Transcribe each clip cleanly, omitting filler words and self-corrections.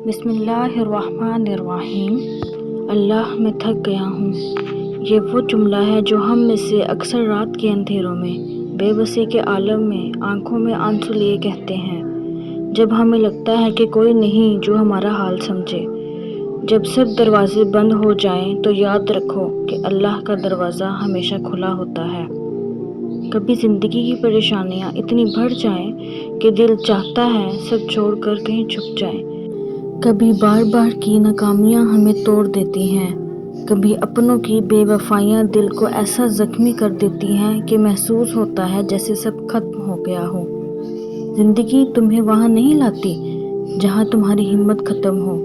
بسم اللہ الرحمن الرحیم۔ اللہ میں تھک گیا ہوں، یہ وہ جملہ ہے جو ہم میں سے اکثر رات کے اندھیروں میں، بے بسی کے عالم میں، آنکھوں میں آنسو لیے کہتے ہیں، جب ہمیں لگتا ہے کہ کوئی نہیں جو ہمارا حال سمجھے۔ جب سب دروازے بند ہو جائیں تو یاد رکھو کہ اللہ کا دروازہ ہمیشہ کھلا ہوتا ہے۔ کبھی زندگی کی پریشانیاں اتنی بڑھ جائیں کہ دل چاہتا ہے سب چھوڑ کر کہیں چھپ جائیں۔ کبھی بار بار کی ناکامیاں ہمیں توڑ دیتی ہیں، کبھی اپنوں کی بے وفائیاں دل کو ایسا زخمی کر دیتی ہیں کہ محسوس ہوتا ہے جیسے سب ختم ہو گیا ہو۔ زندگی تمہیں وہاں نہیں لاتی جہاں تمہاری ہمت ختم ہو،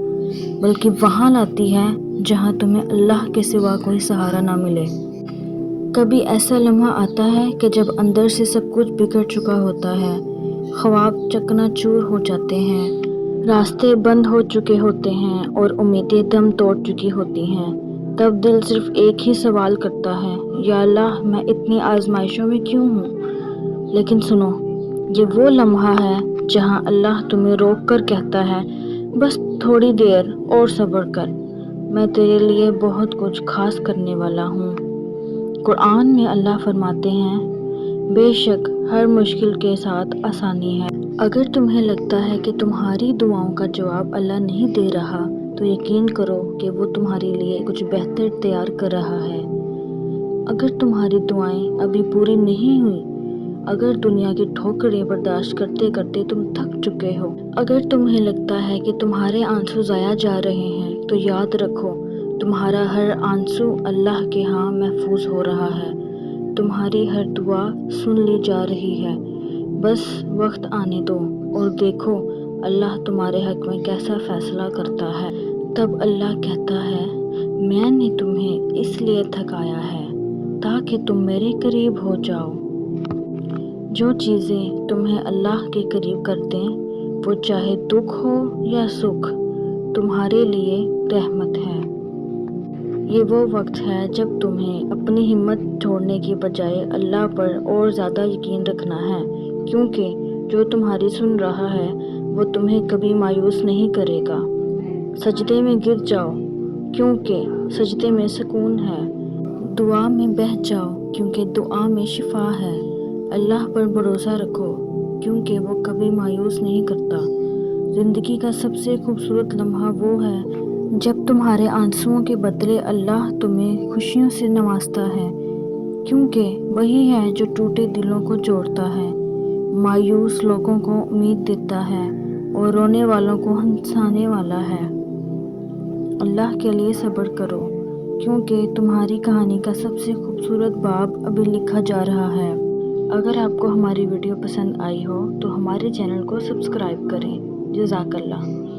بلکہ وہاں لاتی ہے جہاں تمہیں اللہ کے سوا کوئی سہارا نہ ملے۔ کبھی ایسا لمحہ آتا ہے کہ جب اندر سے سب کچھ بگڑ چکا ہوتا ہے، خواب چکنا چور ہو جاتے ہیں، راستے بند ہو چکے ہوتے ہیں اور امیدیں دم توڑ چکی ہوتی ہیں۔ تب دل صرف ایک ہی سوال کرتا ہے، یا اللہ میں اتنی آزمائشوں میں کیوں ہوں؟ لیکن سنو، یہ وہ لمحہ ہے جہاں اللہ تمہیں روک کر کہتا ہے، بس تھوڑی دیر اور صبر کر، میں تیرے لیے بہت کچھ خاص کرنے والا ہوں۔ قرآن میں اللہ فرماتے ہیں، بے شک ہر مشکل کے ساتھ آسانی ہے۔ اگر تمہیں لگتا ہے کہ تمہاری دعاؤں کا جواب اللہ نہیں دے رہا، تو یقین کرو کہ وہ تمہارے لیے کچھ بہتر تیار کر رہا ہے۔ اگر تمہاری دعائیں ابھی پوری نہیں ہوئی، اگر دنیا کی ٹھوکریں برداشت کرتے کرتے تم تھک چکے ہو، اگر تمہیں لگتا ہے کہ تمہارے آنسو ضائع جا رہے ہیں، تو یاد رکھو، تمہارا ہر آنسو اللہ کے ہاں محفوظ ہو رہا ہے، تمہاری ہر دعا سن لی جا رہی ہے۔ بس وقت آنے دو اور دیکھو اللہ تمہارے حق میں کیسا فیصلہ کرتا ہے۔ تب اللہ کہتا ہے، میں نے تمہیں اس لیے تھکایا ہے تاکہ تم میرے قریب ہو جاؤ۔ جو چیزیں تمہیں اللہ کے قریب کر دیں، وہ چاہے دکھ ہو یا سکھ، تمہارے لیے رحمت ہے۔ یہ وہ وقت ہے جب تمہیں اپنی ہمت چھوڑنے کی بجائے اللہ پر اور زیادہ یقین رکھنا ہے، کیونکہ جو تمہاری سن رہا ہے وہ تمہیں کبھی مایوس نہیں کرے گا۔ سجدے میں گر جاؤ کیونکہ سجدے میں سکون ہے، دعا میں بہہ جاؤ کیونکہ دعا میں شفا ہے۔ اللہ پر بھروسہ رکھو کیونکہ وہ کبھی مایوس نہیں کرتا۔ زندگی کا سب سے خوبصورت لمحہ وہ ہے جب تمہارے آنسوؤں کے بدلے اللہ تمہیں خوشیوں سے نوازتا ہے، کیونکہ وہی ہے جو ٹوٹے دلوں کو جوڑتا ہے، مایوس لوگوں کو امید دیتا ہے اور رونے والوں کو ہنسانے والا ہے۔ اللہ کے لیے صبر کرو کیونکہ تمہاری کہانی کا سب سے خوبصورت باب ابھی لکھا جا رہا ہے۔ اگر آپ کو ہماری ویڈیو پسند آئی ہو تو ہمارے چینل کو سبسکرائب کریں۔ جزاک اللہ۔